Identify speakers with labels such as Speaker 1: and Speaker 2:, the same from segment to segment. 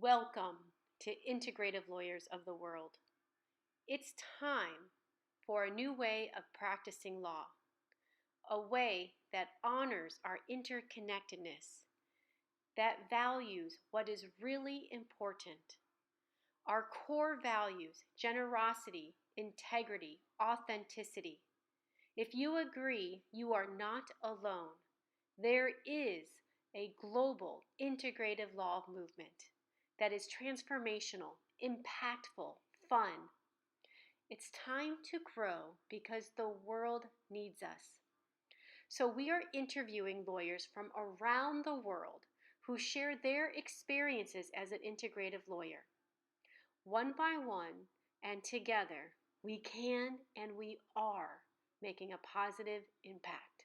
Speaker 1: Welcome to Integrative Lawyers of the World. It's time for a new way of practicing law, a way that honors our interconnectedness, that values what is really important. Our core values: generosity, integrity, authenticity. If you agree, you are not alone. There is a global integrative law movement that is transformational, impactful, fun. It's time to grow because the world needs us. So we are interviewing lawyers from around the world who share their experiences as an integrative lawyer. One by one and together, we can and we are making a positive impact.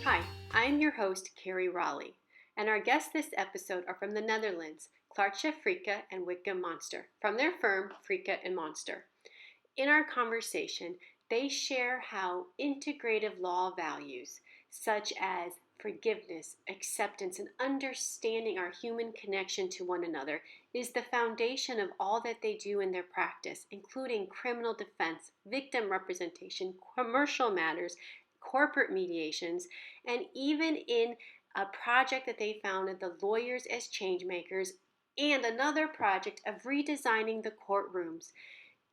Speaker 1: Hi, I'm your host, Carrie Raleigh, and our guests this episode are from the Netherlands, Klaartje Freeke and Wikke from their firm, Freeke and Monster. In our conversation, they share how integrative law values, such as forgiveness, acceptance, and understanding our human connection to one another, is the foundation of all that they do in their practice, including criminal defense, victim representation, commercial matters, corporate mediations, and even in a project that they founded, the Lawyers as Changemakers, and another project of redesigning the courtrooms.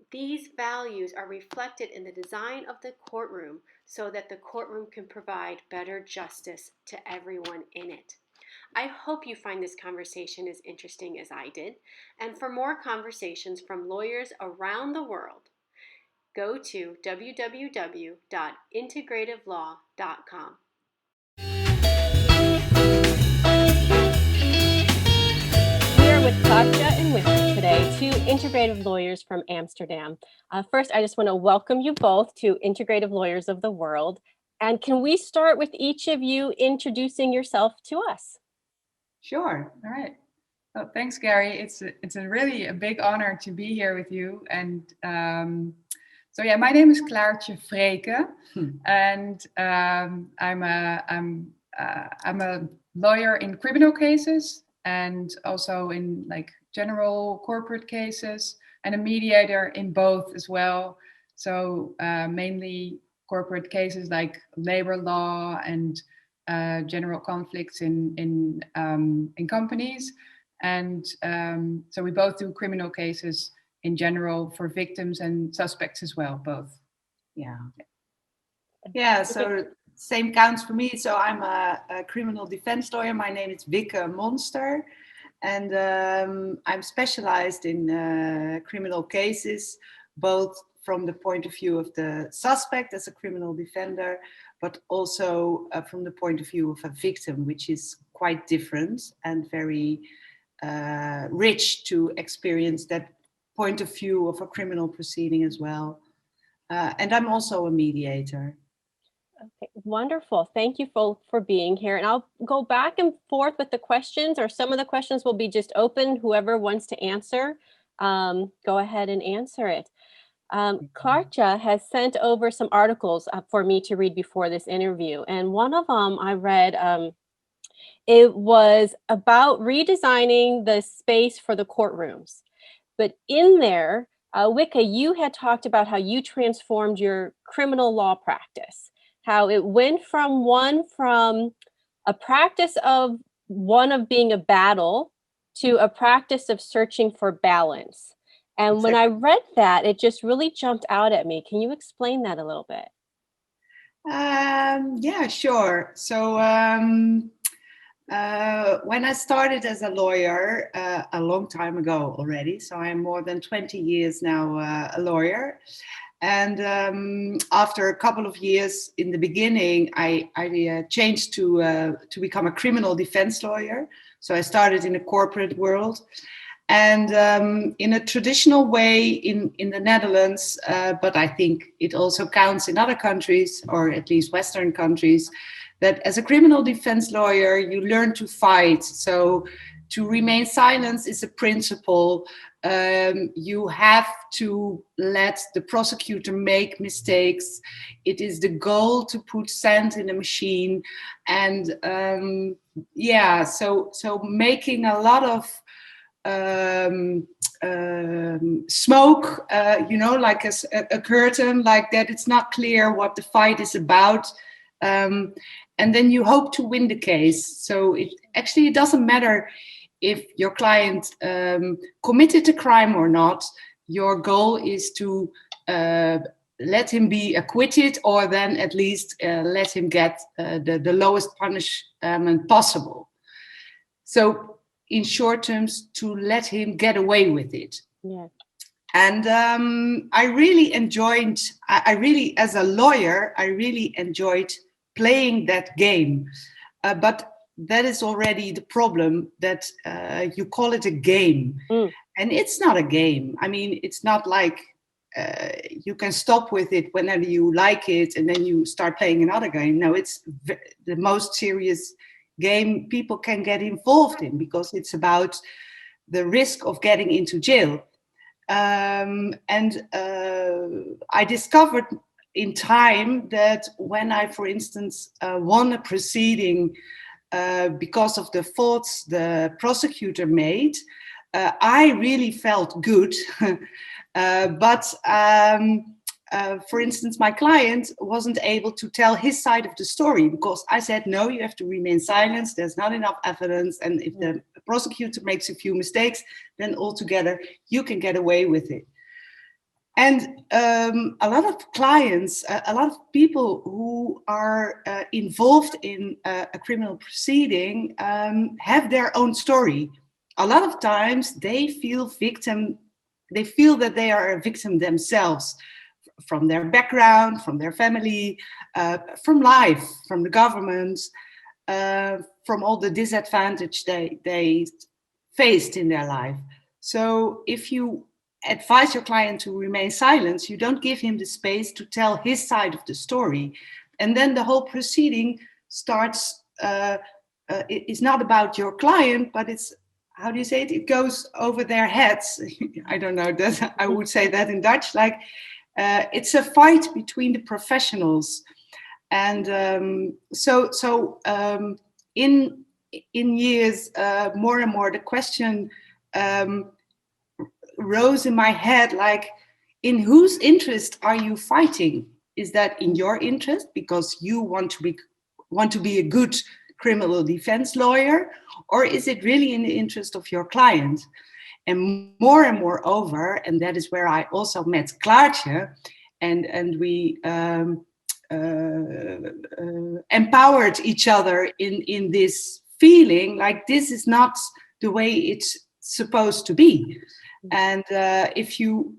Speaker 1: These values are reflected in the design of the courtroom so that the courtroom can provide better justice to everyone in it. I hope you find this conversation as interesting as I did. And for more conversations from lawyers around the world, go to www.integrativelaw.com. We are with Klaartje and Wikke today, two integrative lawyers from Amsterdam. First, I just want to welcome you both to Integrative Lawyers of the World. And can we start with each of you introducing yourself to us?
Speaker 2: Sure. All right. Well, thanks, Gary. It's a really a big honor to be here with you. And my name is Klaartje Freeke, and I'm a lawyer in criminal cases and also in like general corporate cases, and a mediator in both as well. So mainly corporate cases like labor law and general conflicts in companies. And so we both do criminal cases in general for victims and suspects as well, both.
Speaker 3: Yeah, so same counts for me. So I'm a criminal defense lawyer. My name is Wikke Monster, and I'm specialized in criminal cases, both from the point of view of the suspect as a criminal defender, but also from the point of view of a victim, which is quite different and very rich to experience that point of view of a criminal proceeding as well. And I'm also a mediator.
Speaker 1: Okay, wonderful. Thank you for being here. And I'll go back and forth with the questions, or some of the questions will be just open. Whoever wants to answer, go ahead and answer it. Klaartje has sent over some articles for me to read before this interview. And one of them I read, it was about redesigning the space for the courtrooms. But in there, Wikke, you had talked about how you transformed your criminal law practice, how it went from a practice of being a battle to a practice of searching for balance. And exactly. When I read that, it just really jumped out at me. Can you explain that a little bit?
Speaker 3: Yeah, sure. So when I started as a lawyer a long time ago already, so I'm more than 20 years now a lawyer. And after a couple of years in the beginning, I changed to become a criminal defense lawyer. So I started in the corporate world. And in a traditional way in the Netherlands, but I think it also counts in other countries, or at least Western countries, that as a criminal defense lawyer, you learn to fight. So to remain silent is a principle. You have to let the prosecutor make mistakes. It is the goal to put sand in a machine, and so making a lot of smoke, like a curtain, like that. It's not clear what the fight is about, and then you hope to win the case. So it doesn't matter if your client committed a crime or not. Your goal is to let him be acquitted, or then at least let him get the lowest punishment possible. So in short terms, to let him get away with it.
Speaker 1: Yeah.
Speaker 3: And I really enjoyed, as a lawyer, I really enjoyed playing that game. But that is already the problem, that you call it a game. And it's not a game. I mean, it's not like you can stop with it whenever you like it and then you start playing another game. No, it's the most serious game people can get involved in, because it's about the risk of getting into jail. I discovered in time that when I, for instance, won a proceeding because of the faults the prosecutor made, I really felt good. But for instance, my client wasn't able to tell his side of the story, because I said, no, you have to remain silent. There's not enough evidence. And if the prosecutor makes a few mistakes, then altogether you can get away with it. And a lot of clients, a lot of people who are involved in a criminal proceeding have their own story. A lot of times they feel that they are a victim themselves, from their background, from their family, from life, from the government, from all the disadvantage they faced in their life. So if you advise your client to remain silent, you don't give him the space to tell his side of the story. And then the whole proceeding starts, it's not about your client, but it's, how do you say it? It goes over their heads. I don't know, I would say that in Dutch, like it's a fight between the professionals. And in years, more and more, the question rose in my head, like, in whose interest are you fighting? Is that in your interest because you want to be a good criminal defense lawyer, or is it really in the interest of your client? And more over, and that is where I also met Klaartje, and we empowered each other in this feeling, like this is not the way it's supposed to be. And if you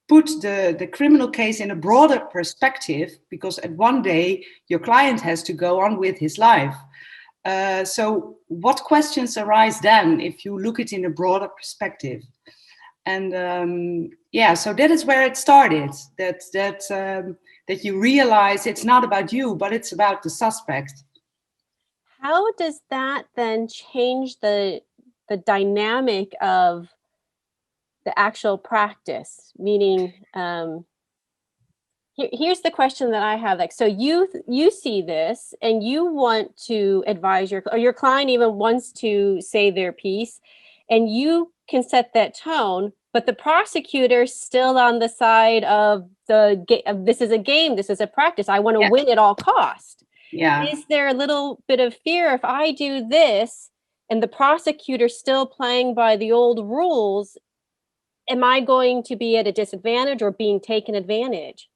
Speaker 3: put the criminal case in a broader perspective, because at one day your client has to go on with his life. So what questions arise then if you look at it in a broader perspective? And so that is where it started, that you realize it's not about you, but it's about the suspect.
Speaker 1: How does that then change the dynamic of the actual practice? Meaning, here's the question that I have. Like, so you see this and you want to advise your client even wants to say their piece, and you can set that tone, but the prosecutor's still on the side of this is a game, this is a practice, I want to win at all cost.
Speaker 3: Yeah.
Speaker 1: Is there a little bit of fear if I do this and the prosecutor's still playing by the old rules? Am I going to be at a disadvantage or being taken advantage?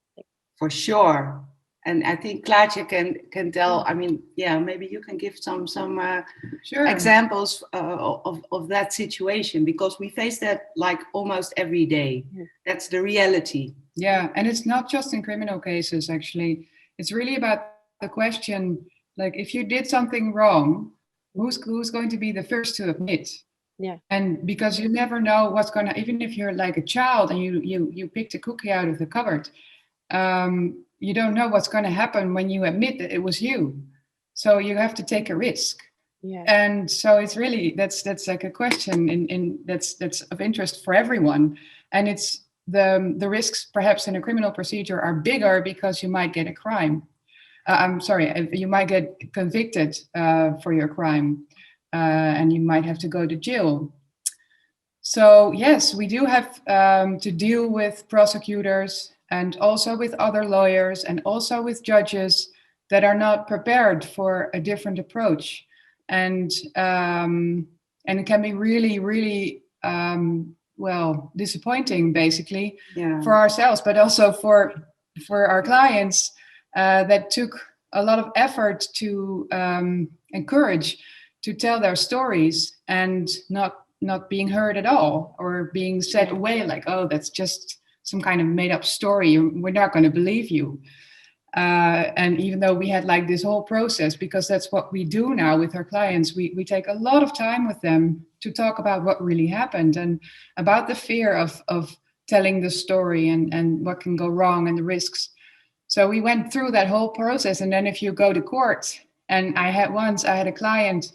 Speaker 3: For sure. And I think Klaartje can tell, I mean, maybe you can give some
Speaker 2: sure.
Speaker 3: examples of that situation, because we face that like almost every day. That's the reality.
Speaker 2: Yeah, and it's not just in criminal cases, actually. It's really about the question, like, if you did something wrong, who's going to be the first to admit?
Speaker 1: Yeah.
Speaker 2: And because you never know what's going to, even if you're like a child and you picked a cookie out of the cupboard, you don't know what's going to happen when you admit that it was you. So you have to take a risk.
Speaker 1: Yeah.
Speaker 2: And so it's really that's like a question in that's of interest for everyone, and it's the risks perhaps in a criminal procedure are bigger because you might get a crime. I'm sorry, you might get convicted for your crime, and you might have to go to jail. So yes, we do have to deal with prosecutors and also with other lawyers and also with judges that are not prepared for a different approach, and it can be really, really well disappointing, basically, for ourselves, but also for our clients that took a lot of effort to encourage to tell their stories and not being heard at all, or being set away like, oh, that's just some kind of made up story, we're not going to believe you. And even though we had like this whole process, because that's what we do now with our clients, we take a lot of time with them to talk about what really happened and about the fear of telling the story and what can go wrong and the risks. So we went through that whole process. And then if you go to court, and I had a client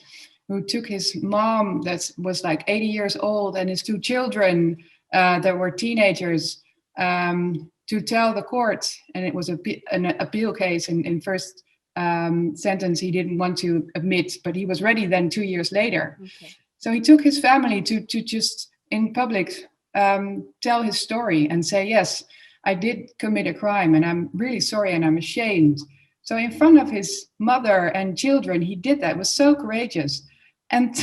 Speaker 2: who took his mom that was like 80 years old and his two children that were teenagers to tell the court. And it was an appeal case. In first sentence, he didn't want to admit, but he was ready then 2 years later. Okay. So he took his family to just in public tell his story and say, yes, I did commit a crime and I'm really sorry and I'm ashamed. So in front of his mother and children, he did that. It was so courageous. And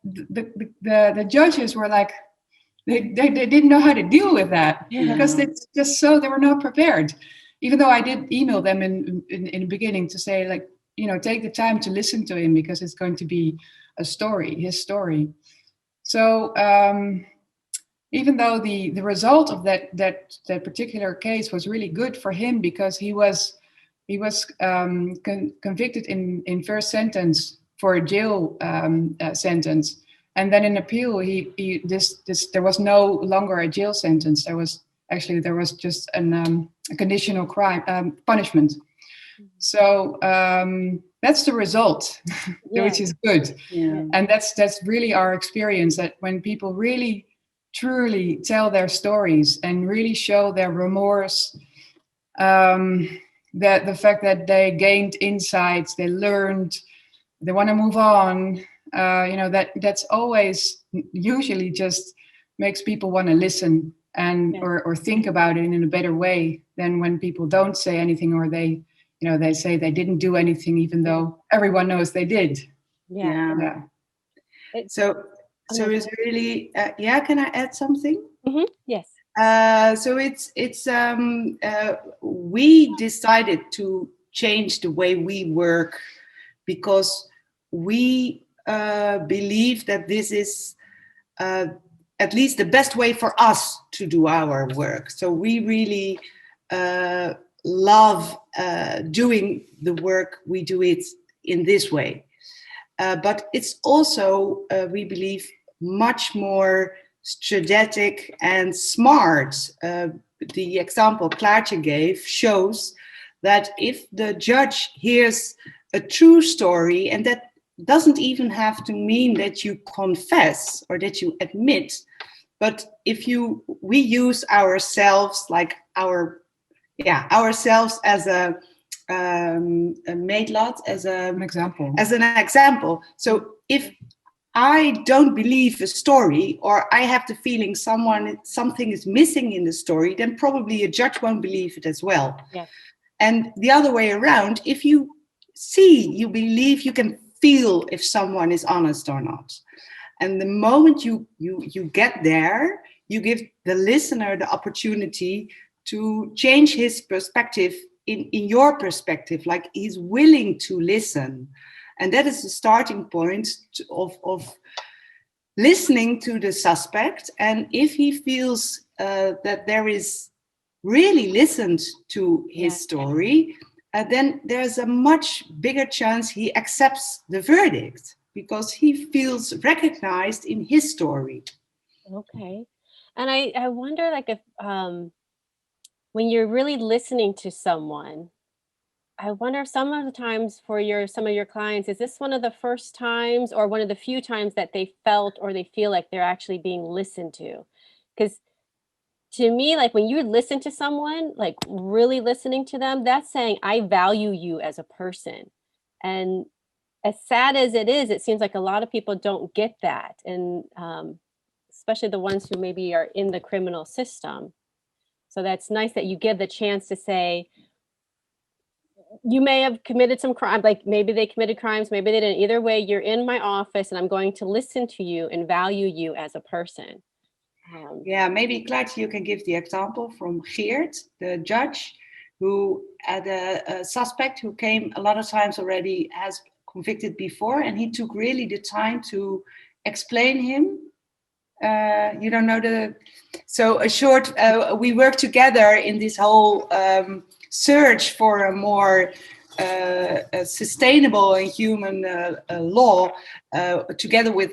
Speaker 2: the judges were like, they didn't know how to deal with that, because it's just so they were not prepared. Even though I did email them in the beginning to say, like, take the time to listen to him, because it's going to be a story, his story. So even though the result of that particular case was really good for him, because he was convicted in first sentence for a jail sentence, and then in appeal there was no longer a jail sentence. There was just a conditional crime punishment. So that's the result, which is good. And that's really our experience, that when people really truly tell their stories and really show their remorse, that the fact that they gained insights, they learned, they want to move on, that's always usually just makes people want to listen and or think about it in a better way than when people don't say anything, or they say they didn't do anything, even though everyone knows they did.
Speaker 3: So it's really can I add something?
Speaker 1: Mm-hmm. Yes.
Speaker 3: So we decided to change the way we work, because we believe that this is at least the best way for us to do our work. So we really love doing the work. We do it in this way. But it's also, we believe, much more strategic and smart. The example Klaartje gave shows that if the judge hears a true story, and that doesn't even have to mean that you confess or that you admit, but if we use ourselves, like ourselves as a meetlat, as an example. So if I don't believe a story, or I have the feeling something is missing in the story, then probably a judge won't believe it as well. Yeah. And the other way around, if you believe, you can feel if someone is honest or not. And the moment you get there, you give the listener the opportunity to change his perspective in your perspective, like he's willing to listen. And that is the starting point of listening to the suspect. And if he feels that there is really listened to his story, then there's a much bigger chance he accepts the verdict, because he feels recognized in his story.
Speaker 1: Okay. And I wonder, like, if when you're really listening to someone, I wonder if some of the times for some of your clients, is this one of the first times or one of the few times that they felt or they feel like they're actually being listened to? Because to me, like when you listen to someone, like really listening to them, that's saying, I value you as a person. And as sad as it is, it seems like a lot of people don't get that. And especially the ones who maybe are in the criminal system. So that's nice that you give the chance to say, you may have committed some crime, like maybe they committed crimes, maybe they didn't. Either way, you're in my office and I'm going to listen to you and value you as a person.
Speaker 3: Yeah, maybe Klaartje, you can give the example from Geert, the judge, who had a suspect who came a lot of times already, has convicted before, and he took really the time to explain him. You don't know so a short, we work together in this whole search for a more a sustainable and human law, together with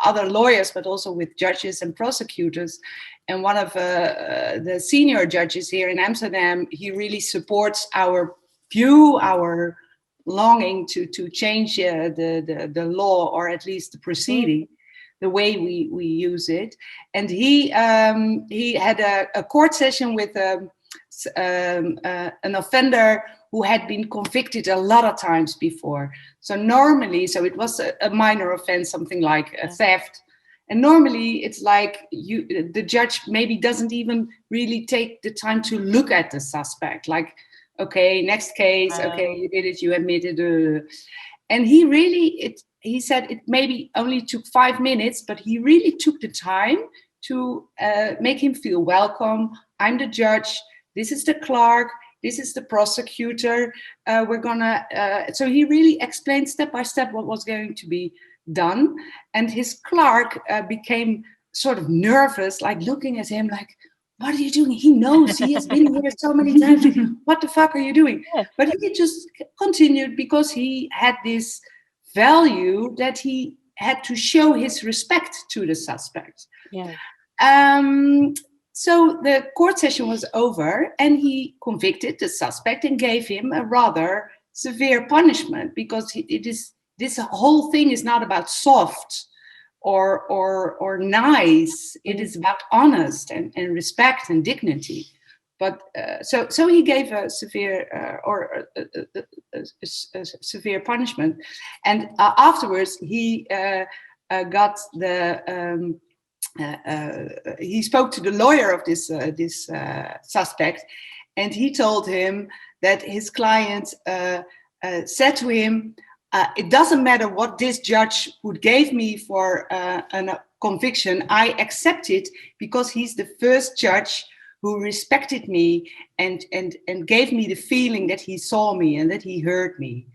Speaker 3: other lawyers, but also with judges and prosecutors. And one of the senior judges here in Amsterdam, he really supports our view, our longing to change the law, or at least the proceeding, the way we use it. And he had a court session with an offender who had been convicted a lot of times before. So normally, so it was a minor offense, something like a theft. And normally it's like the judge maybe doesn't even really take the time to look at the suspect. Like, okay, next case, okay, you did it, you admitted. And he really, he said it maybe only took 5 minutes, but he really took the time to make him feel welcome. I'm the judge, this is the clerk, this is the prosecutor. So he really explained step by step what was going to be done. And his clerk became sort of nervous, like looking at him like, what are you doing? He knows, he has been here so many times. What the fuck are you doing? But he just continued because he had this value that he had to show his respect to the suspect.
Speaker 1: Yeah.
Speaker 3: So the court session was over and he convicted the suspect and gave him a rather severe punishment, because this whole thing is not about soft or nice. It is about honest and respect and dignity. But so he gave a severe severe punishment, and afterwards he got the. He spoke to the lawyer of this suspect, and he told him that his client said to him, it doesn't matter what this judge would give me for a conviction, I accept it because he's the first judge who respected me and gave me the feeling that he saw me and that he heard me.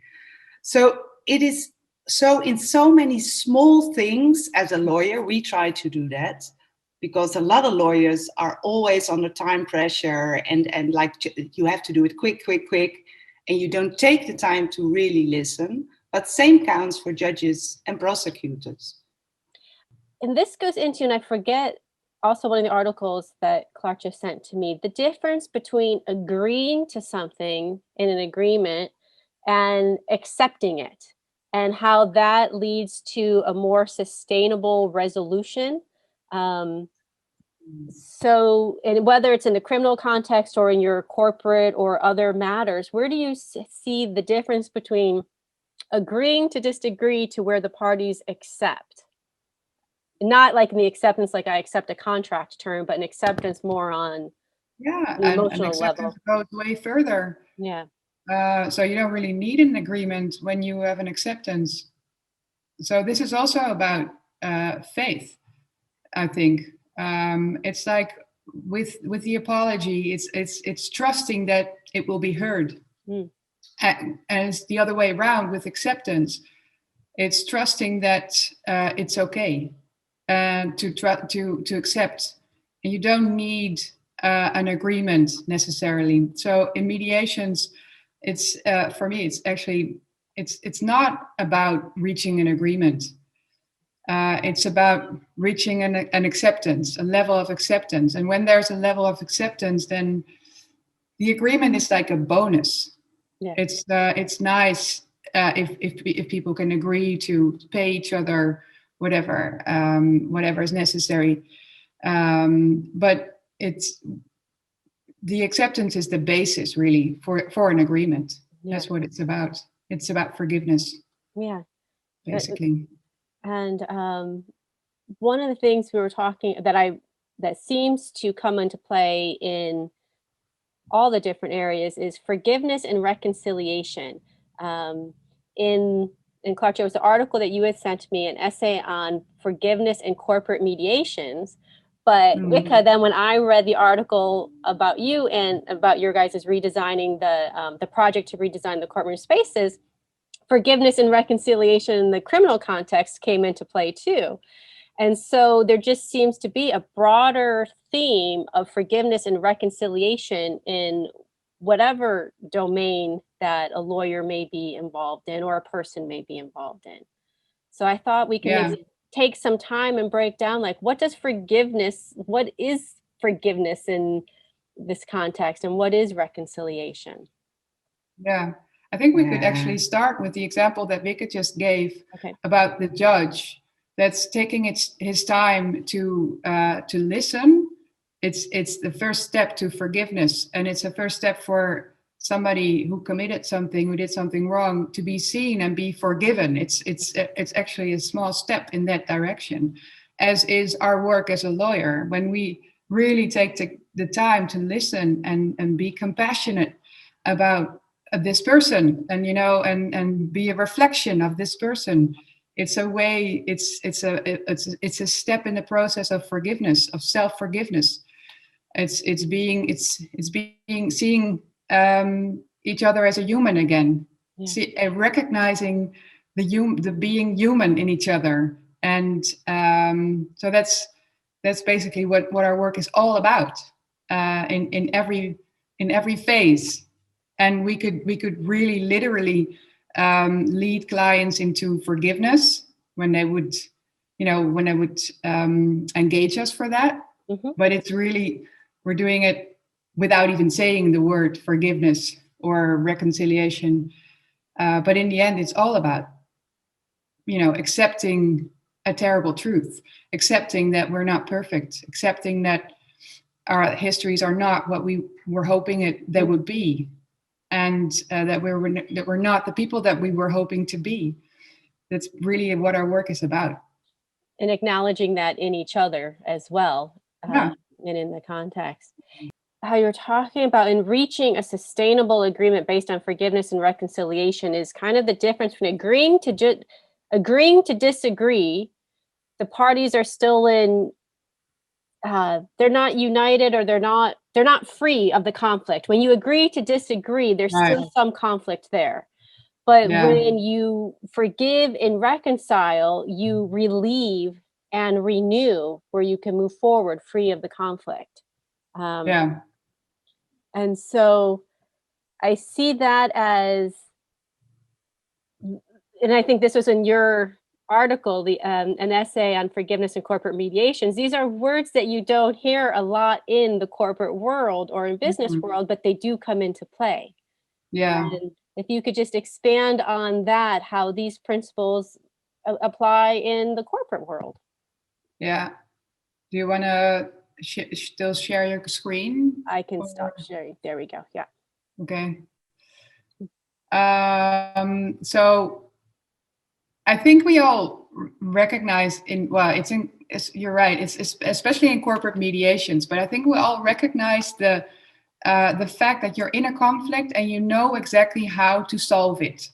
Speaker 3: So it is so in so many small things. As a lawyer, we try to do that, because a lot of lawyers are always under time pressure and like you have to do it quick, and you don't take the time to really listen. But same counts for judges and prosecutors.
Speaker 1: And this goes into, and I forget also one of the articles that Klaartje sent to me, the difference between agreeing to something in an agreement and accepting it, and how that leads to a more sustainable resolution. So, and whether it's in the criminal context or in your corporate or other matters, where do you see the difference between agreeing to disagree to where the parties accept? Not like in the acceptance, like I accept a contract term, but an acceptance more on an emotional level.
Speaker 2: Goes way further.
Speaker 1: Yeah.
Speaker 2: So you don't really need an agreement when you have an acceptance. So this is also about faith, I think. It's like with the apology, it's trusting that it will be heard. And it's the other way around with acceptance. It's trusting that it's okay to accept. And you don't need an agreement necessarily. So in mediations, it's for me, it's actually it's not about reaching an agreement. It's about reaching an acceptance, a level of acceptance. And when there's a level of acceptance, then the agreement is like a bonus.
Speaker 1: Yeah.
Speaker 2: It's nice if people can agree to pay each other whatever is necessary, but it's the acceptance is the basis really for an agreement.
Speaker 1: Yeah.
Speaker 2: That's what it's about. It's about forgiveness.
Speaker 1: Yeah.
Speaker 2: Basically.
Speaker 1: And one of the things we were talking that seems to come into play in all the different areas is forgiveness and reconciliation. In Klaartje, it was the article that you had sent me, an essay on forgiveness and corporate mediations. But Wikke, then when I read the article about you and about your guys' redesigning the project to redesign the courtroom spaces, forgiveness and reconciliation in the criminal context came into play too. And so there just seems to be a broader theme of forgiveness and reconciliation in whatever domain that a lawyer may be involved in or a person may be involved in. So I thought we could maybe take some time and break down, like, what is forgiveness in this context, and what is reconciliation?
Speaker 2: Yeah, I think we could actually start with the example that Wikke just gave about the judge that's taking his time to listen. It's the first step to forgiveness, and it's a first step for somebody who committed something, who did something wrong, to be seen and be forgiven. It's actually a small step in that direction, as is our work as a lawyer. When we really take the time to listen and be compassionate about this person, and and be a reflection of this person. It's a way. It's a step in the process of forgiveness, of self-forgiveness. It's being seeing each other as a human again, recognizing the being human in each other, and so that's basically what our work is all about, in every phase. And we could really literally lead clients into forgiveness when they would engage us for that. But it's really, we're doing it without even saying the word forgiveness or reconciliation. But in the end, it's all about accepting a terrible truth, accepting that we're not perfect, accepting that our histories are not what we were hoping they would be, and that we're not the people that we were hoping to be. That's really what our work is about.
Speaker 1: And acknowledging that in each other as well, and in the context. How you're talking about in reaching a sustainable agreement based on forgiveness and reconciliation is kind of the difference between agreeing to disagree. The parties are still in, they're not united, or they're not free of the conflict. When you agree to disagree, there's still some conflict there. But when you forgive and reconcile, you relieve and renew, where you can move forward free of the conflict. And so I see that as, and I think this was in your article, an essay on forgiveness and corporate mediations. These are words that you don't hear a lot in the corporate world or in business world, but they do come into play. And if you could just expand on that, how these principles apply in the corporate world.
Speaker 2: Do you want to still share your screen?
Speaker 1: I can stop sharing. There we go. Yeah.
Speaker 2: Okay. So I think we all recognize you're right. It's especially in corporate mediations, but I think we all recognize the fact that you're in a conflict and you know exactly how to solve it.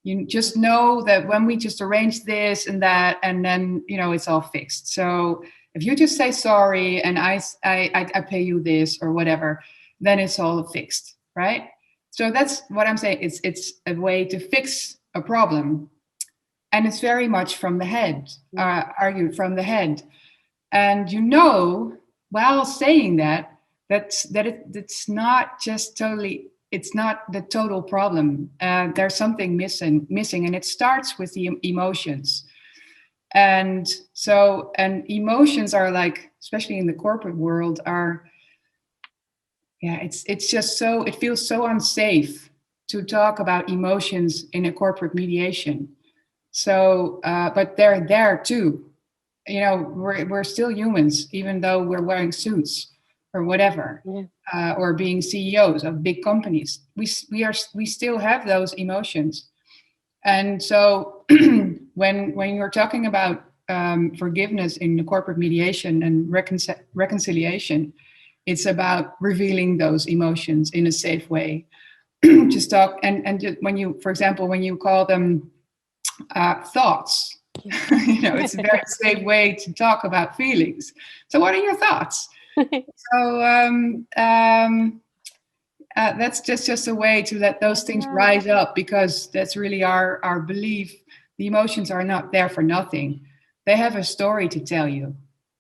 Speaker 2: You just know that when we just arrange this and that, and then it's all fixed. So if you just say sorry and I pay you this or whatever, then it's all fixed, right? So that's what I'm saying. It's a way to fix a problem, and it's very much from the head, argued from the head. And while saying that it's not just totally. It's not the total problem. There's something missing, and it starts with the emotions. And emotions are like, especially in the corporate world, it's just so, it feels so unsafe to talk about emotions in a corporate mediation. So, but they're there too. You know, we're still humans, even though we're wearing suits or whatever, or being CEOs of big companies. We still have those emotions. And so, when you're talking about forgiveness in the corporate mediation and reconciliation, it's about revealing those emotions in a safe way. Just talk, and when you, for example, when you call them thoughts, you know, it's a very safe way to talk about feelings. So what are your thoughts? So that's just a way to let those things rise up, because that's really our belief. The emotions are not there for nothing. They have a story to tell you.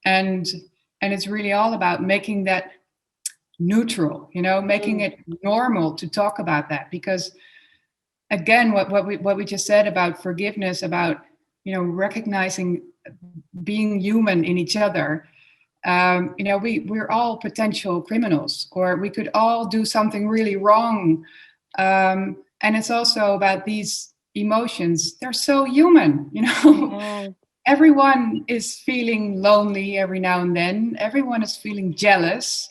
Speaker 2: And it's really all about making that neutral, you know, making it normal to talk about that. Because again, what we just said about forgiveness, about, you know, recognizing being human in each other. You know, we're all potential criminals, or we could all do something really wrong. And it's also about these emotions. They're so human, you know. Everyone is feeling lonely every now and then. Everyone is feeling jealous.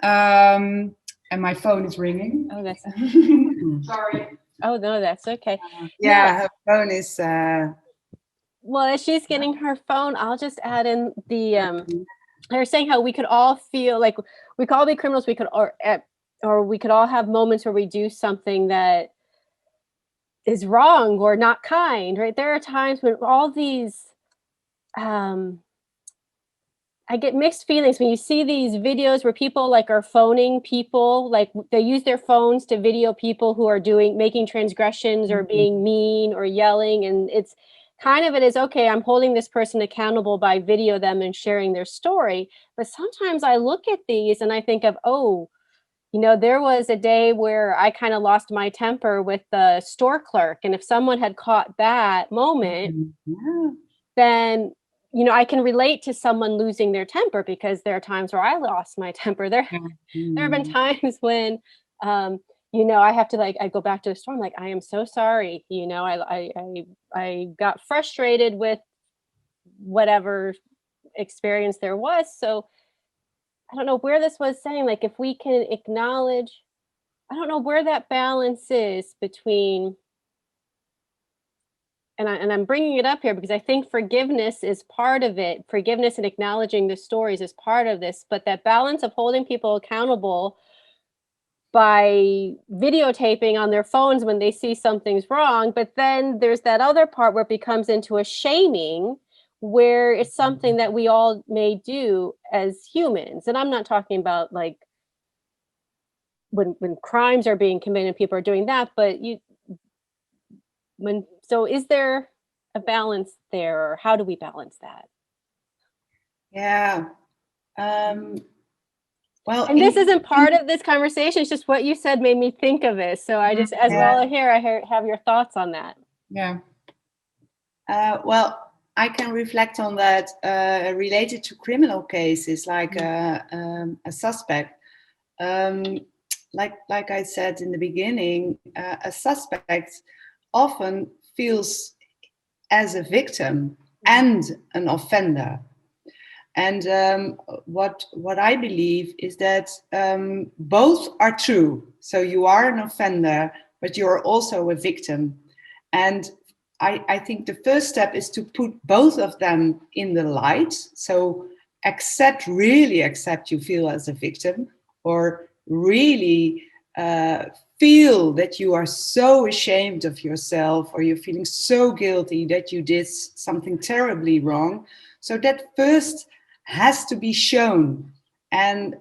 Speaker 2: And my phone is ringing.
Speaker 4: Oh, that's
Speaker 2: sorry.
Speaker 4: Oh no, that's okay.
Speaker 3: Her phone is.
Speaker 4: Well, as she's getting her phone, I'll just add in the. They're saying how we could all feel like we could all be criminals. We could, or we could all have moments where we do something that is wrong or not kind. Right? There are times when all these. I get mixed feelings when you see these videos where people like are phoning people, like they use their phones to video people who are making transgressions or being mean or yelling. And it's kind of, it is, okay, I'm holding this person accountable by video them and sharing their story. But sometimes I look at these and I think of, oh, you know, there was a day where I kind of lost my temper with the store clerk. And if someone had caught that moment, then, you know, I can relate to someone losing their temper, because there are times where I lost my temper. There have been times when, you know, I have to, like, I go back to the store. I'm like, I am so sorry. You know, I got frustrated with whatever experience there was. So I don't know where this was saying, like, if we can acknowledge, I don't know where that balance is between. And I'm bringing it up here because I think forgiveness is part of it. Forgiveness and acknowledging the stories is part of this. But that balance of holding people accountable by videotaping on their phones when they see something's wrong. But then there's that other part where it becomes into a shaming, where it's something that we all may do as humans. And I'm not talking about like when crimes are being committed and people are doing that, but so is there a balance there, or how do we balance that?
Speaker 3: Yeah. Well,
Speaker 4: and this isn't part of this conversation. It's just what you said made me think of it. So I just, as well here, have your thoughts on that.
Speaker 2: Yeah.
Speaker 3: Well, I can reflect on that related to criminal cases, like a suspect. Like I said in the beginning, a suspect often feels as a victim and an offender. And what I believe is that both are true. So you are an offender, but you're also a victim. And I think the first step is to put both of them in the light. So really accept you feel as a victim, or really feel that you are so ashamed of yourself, or you're feeling so guilty that you did something terribly wrong. So that first has to be shown. And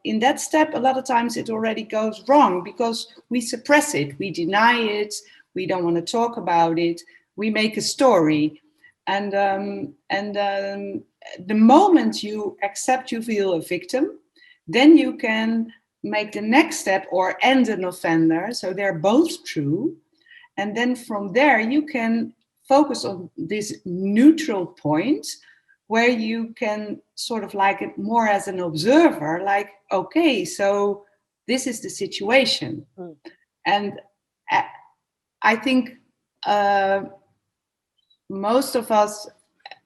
Speaker 3: in that step, a lot of times it already goes wrong because we suppress it, we deny it, we don't want to talk about it, we make a story. And the moment you accept you feel a victim, then you can make the next step, or end an offender. So they're both true. And then from there, you can focus on this neutral point where you can sort of like it more as an observer, like, okay, so this is the situation. And I think most of us,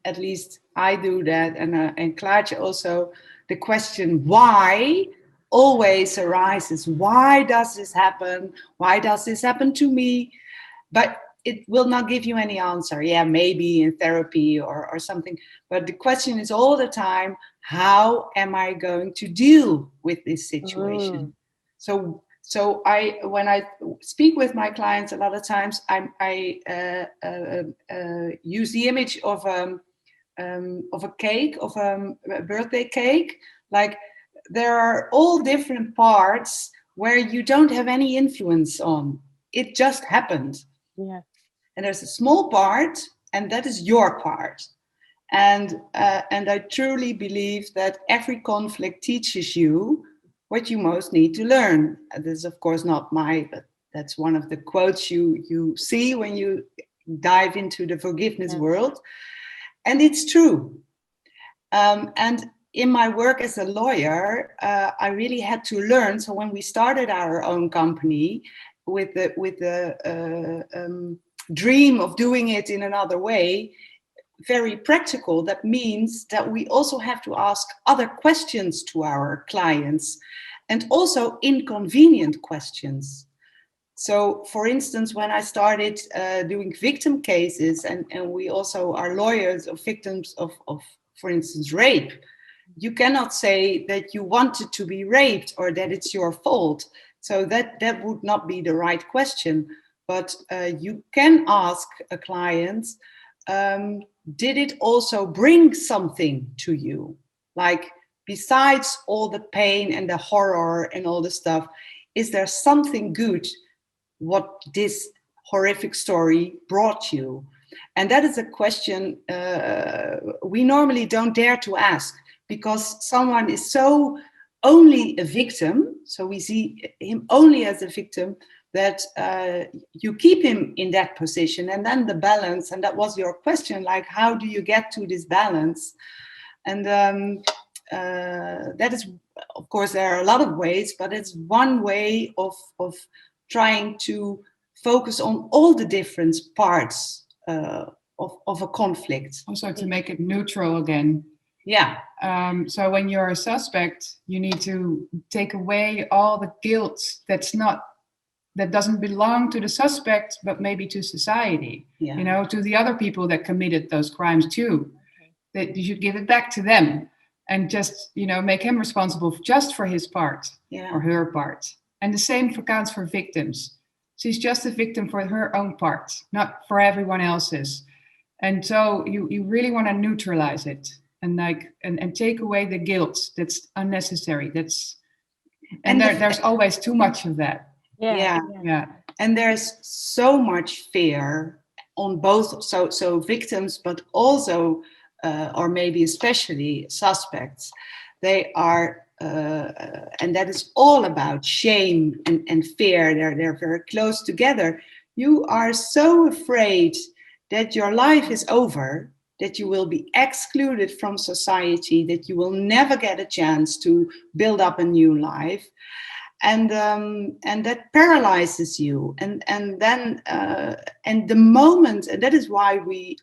Speaker 3: at least I do that, and Klaartje also, the question why always arises. Why does this happen? Why does this happen to me? But it will not give you any answer. Yeah, maybe in therapy or something. But the question is all the time, how am I going to deal with this situation? So when I speak with my clients, a lot of times I use the image of a cake, of a birthday cake. Like, there are all different parts where you don't have any influence on. It just happened.
Speaker 4: Yeah.
Speaker 3: And there's a small part, and that is your part. And I truly believe that every conflict teaches you what you most need to learn. This is, of course, not but that's one of the quotes you see when you dive into the forgiveness world. And it's true. And in my work as a lawyer, I really had to learn. So when we started our own company with the dream of doing it in another way, very practical, that means that we also have to ask other questions to our clients, and also inconvenient questions. So, for instance, when I started doing victim cases, and we also are lawyers of victims of, for instance, rape, you cannot say that you wanted to be raped or that it's your fault. So that would not be the right question. But you can ask a client, did it also bring something to you? Like, besides all the pain and the horror and all the stuff, is there something good what this horrific story brought you? And that is a question we normally don't dare to ask, because someone is so only a victim, so we see him only as a victim, that you keep him in that position. And then the balance, and that was your question, like, how do you get to this balance? And that is, of course, there are a lot of ways, but it's one way of trying to focus on all the different parts of a conflict.
Speaker 2: Also to make it neutral again.
Speaker 3: Yeah.
Speaker 2: So when you're a suspect, you need to take away all the guilt that doesn't belong to the suspect, but maybe to society, to the other people that committed those crimes too. That you should give it back to them, and just, make him responsible just for his part or her part. And the same counts for victims. She's just a victim for her own part, not for everyone else's. And so you really want to neutralize it and take away the guilt that's unnecessary. There's always too much of that.
Speaker 3: Yeah. And there's so much fear on both, so victims, but also, or maybe especially suspects. They are, and that is all about shame and fear. They're very close together. You are so afraid that your life is over, that you will be excluded from society, that you will never get a chance to build up a new life. And that paralyzes you. And then the moment, and that is why we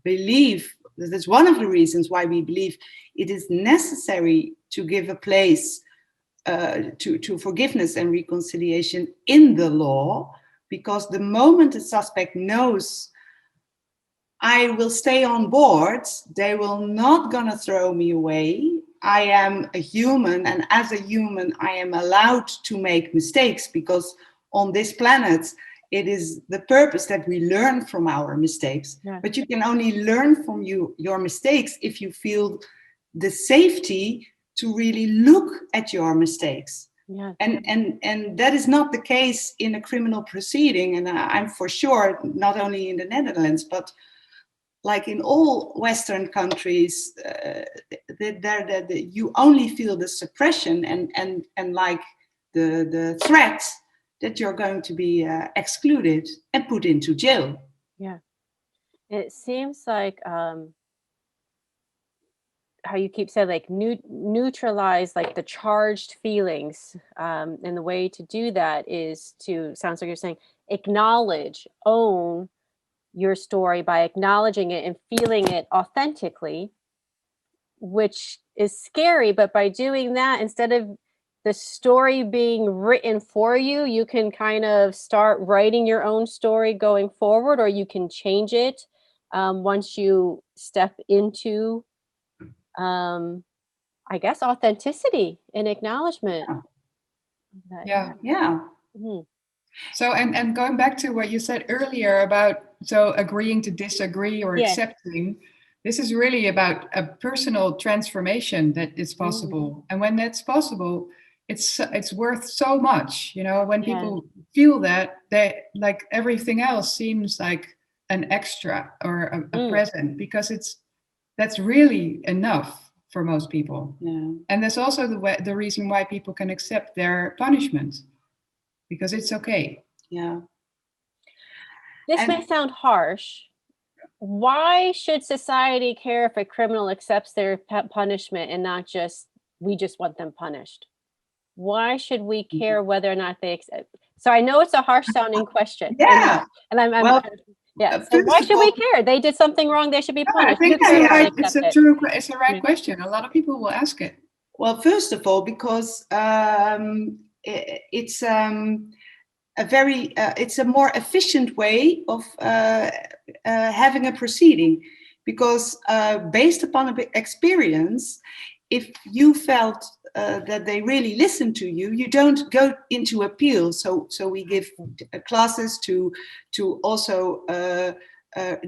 Speaker 3: believe, that's one of the reasons why we believe it is necessary to give a place to forgiveness and reconciliation in the law, because the moment a suspect knows, I will stay on board, they will not gonna throw me away. I am a human, and as a human, I am allowed to make mistakes, because on this planet, it is the purpose that we learn from our mistakes. Yeah. But you can only learn from your mistakes if you feel the safety to really look at your mistakes. Yeah. And that is not the case in a criminal proceeding. And I'm for sure, not only in the Netherlands, but like in all Western countries, you only feel the suppression and like the threat that you're going to be excluded and put into jail.
Speaker 4: Yeah. It seems like how you keep saying, like, neutralize like the charged feelings, and the way to do that is to, sounds like you're saying, acknowledge, own your story by acknowledging it and feeling it authentically, which is scary. But by doing that, instead of the story being written for you, you can kind of start writing your own story going forward, or you can change it once you step into, I guess, authenticity and acknowledgement.
Speaker 2: Yeah.
Speaker 3: Yeah.
Speaker 4: Mhm.
Speaker 2: So, and going back to what you said earlier about agreeing to disagree or
Speaker 4: Yeah.
Speaker 2: accepting, this is really about a personal transformation that is possible. And when that's possible, it's worth so much. When people feel that, they like everything else seems like an extra or a present, because that's really enough for most people.
Speaker 3: Yeah.
Speaker 2: And that's also the reason why people can accept their punishment, because it's okay.
Speaker 3: Yeah.
Speaker 4: This may sound harsh. Why should society care if a criminal accepts their punishment and not just, we just want them punished? Why should we care whether or not they accept? So I know it's a harsh sounding question.
Speaker 3: Yeah.
Speaker 4: And I'm yeah. So
Speaker 3: first
Speaker 4: why
Speaker 3: of
Speaker 4: should we
Speaker 3: all-
Speaker 4: care? They did something wrong. They should be
Speaker 2: I
Speaker 4: punished.
Speaker 2: think
Speaker 4: Who cares if they
Speaker 2: it's
Speaker 4: accept
Speaker 2: it's a right question. A lot of people will ask it.
Speaker 3: Well, first of all, because it's it's a more efficient way of having a proceeding, because based upon experience, if you felt that they really listen to you, you don't go into appeal. So we give classes to also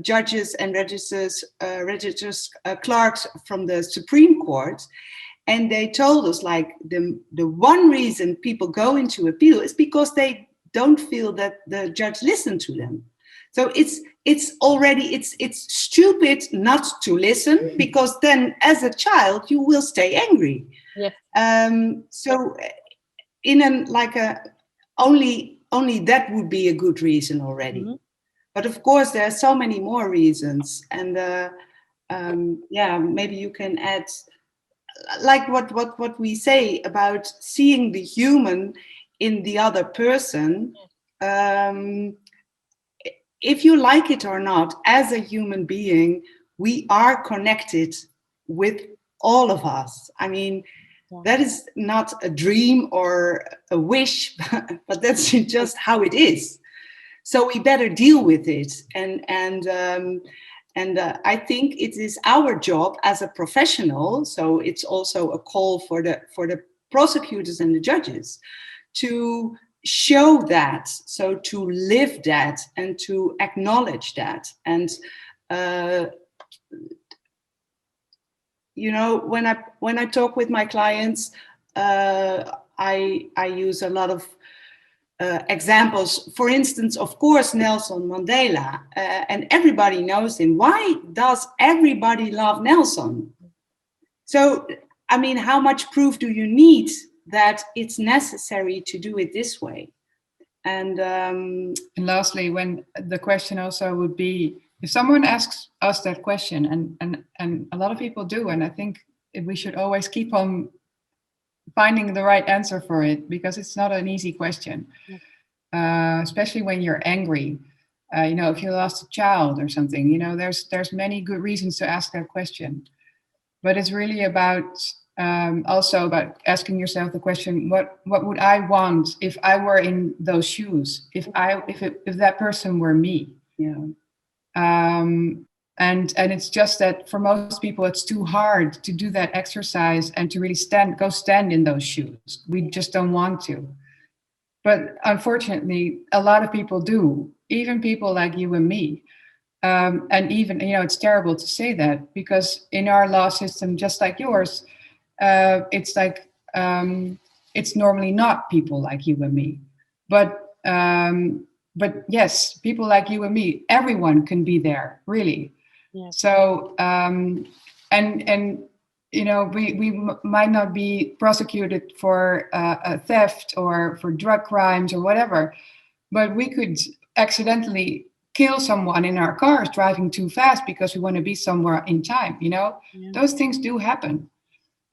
Speaker 3: judges and registers, clerks from the Supreme Court. And they told us, like, the one reason people go into appeal is because they don't feel that the judge listened to them. So it's already stupid not to listen, because then as a child you will stay angry.
Speaker 4: Yes.
Speaker 3: So only that would be a good reason already. Mm-hmm. But of course there are so many more reasons, and maybe you can add, like what we say about seeing the human in the other person. If you like it or not, as a human being, we are connected with all of us. I mean, that is not a dream or a wish, but that's just how it is. So we better deal with it. And I think it is our job as a professional. So it's also a call for the prosecutors and the judges to show that, so to live that and to acknowledge that. And when I talk with my clients, I use a lot of examples. For instance, of course, Nelson Mandela, and everybody knows him. Why does everybody love Nelson? So, I mean, how much proof do you need that it's necessary to do it this way? And
Speaker 2: lastly, when the question also would be, if someone asks us that question, and a lot of people do, and I think we should always keep on finding the right answer for it, because it's not an easy question, especially when you're angry. If you lost a child or something, there's many good reasons to ask that question. But it's really about also about asking yourself the question: what would I want if I were in those shoes? If that person were me?
Speaker 3: Yeah.
Speaker 2: And it's just that for most people it's too hard to do that exercise and to really go stand in those shoes. We just don't want to. But unfortunately, a lot of people do, even people like you and me. And even, it's terrible to say that, because in our law system, just like yours, it's like, it's normally not people like you and me. But yes, people like you and me, everyone can be there, really. Yes. So, we might not be prosecuted for a theft or for drug crimes or whatever, but we could accidentally kill someone in our cars driving too fast because we want to be somewhere in time. Those things do happen,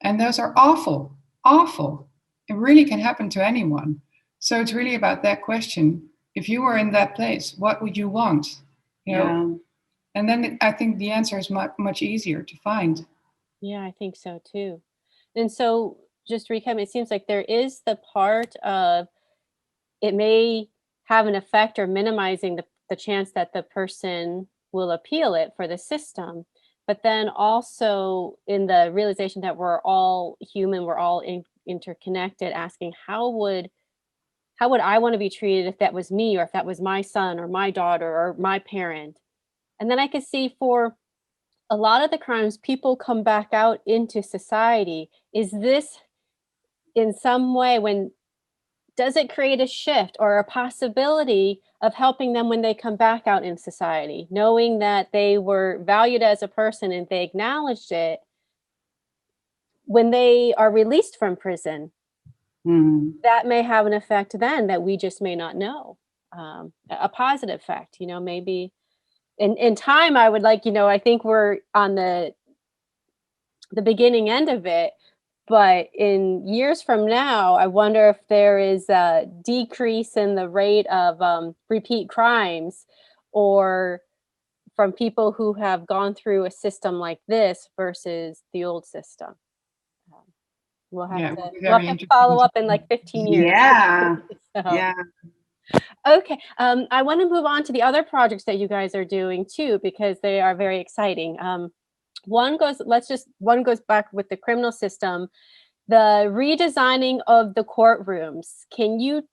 Speaker 2: and those are awful. It really can happen to anyone. So it's really about that question: if you were in that place, what would you want? You know?
Speaker 3: Yeah.
Speaker 2: And then I think the answer is much easier to find.
Speaker 4: Yeah, I think so too. And so just to recap, it seems like there is the part of it may have an effect or minimizing the chance that the person will appeal it for the system. But then also in the realization that we're all human, we're all interconnected, asking how would I want to be treated if that was me, or if that was my son or my daughter or my parent? And then I could see for a lot of the crimes, people come back out into society. Is this in some way, when does it create a shift or a possibility of helping them when they come back out in society, knowing that they were valued as a person and they acknowledged it when they are released from prison? That may have an effect then that we just may not know, a positive effect, maybe in time. I would like, I think we're on the beginning end of it, but in years from now, I wonder if there is a decrease in the rate of repeat crimes, or from people who have gone through a system like this versus the old system. We'll have to follow up in like 15 years.
Speaker 3: Yeah.
Speaker 4: So,
Speaker 3: Yeah.
Speaker 4: okay. I want to move on to the other projects that you guys are doing too, because they are very exciting. One goes back with the criminal system, the redesigning of the courtrooms. Can you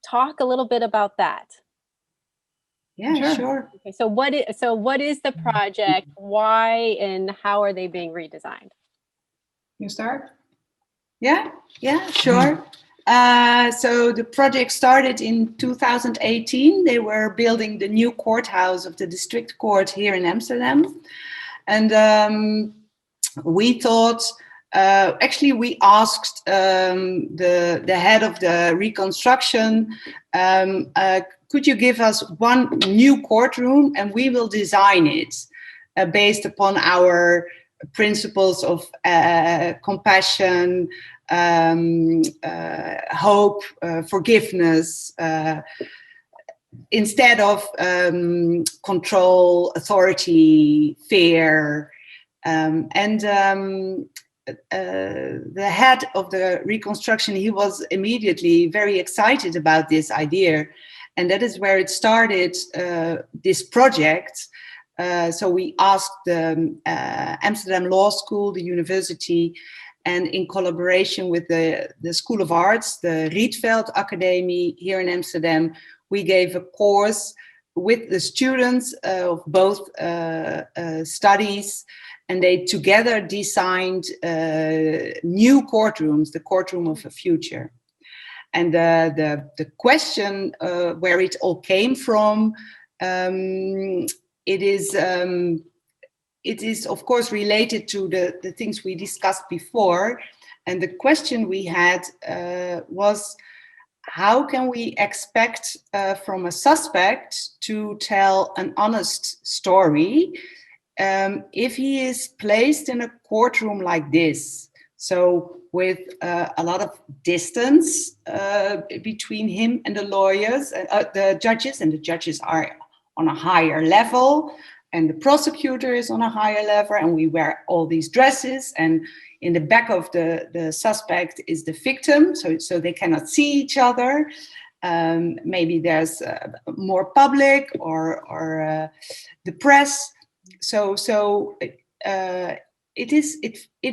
Speaker 4: talk a little bit about that?
Speaker 3: Yeah, sure.
Speaker 4: Okay, so what is the project? Why and how are they being redesigned?
Speaker 2: You start?
Speaker 3: Yeah, sure. So the project started in 2018. They were building the new courthouse of the district court here in Amsterdam. And we thought, actually we asked the head of the reconstruction, could you give us one new courtroom and we will design it based upon our principles of compassion, hope, forgiveness, instead of control, authority, fear. The head of the reconstruction, he was immediately very excited about this idea. And that is where it started, this project. So we asked the Amsterdam Law School, the university, and in collaboration with the School of Arts, the Rietveld Academy here in Amsterdam, we gave a course with the students of both studies, and they together designed new courtrooms, the courtroom of the future. And the question where it all came from, it is of course related to the things we discussed before. And the question we had was, how can we expect from a suspect to tell an honest story if he is placed in a courtroom like this? So with a lot of distance between him and the lawyers, the judges, and the judges are on a higher level, and the prosecutor is on a higher level, and we wear all these dresses, and in the back of the suspect is the victim, so they cannot see each other. Maybe there's more public or the press. So it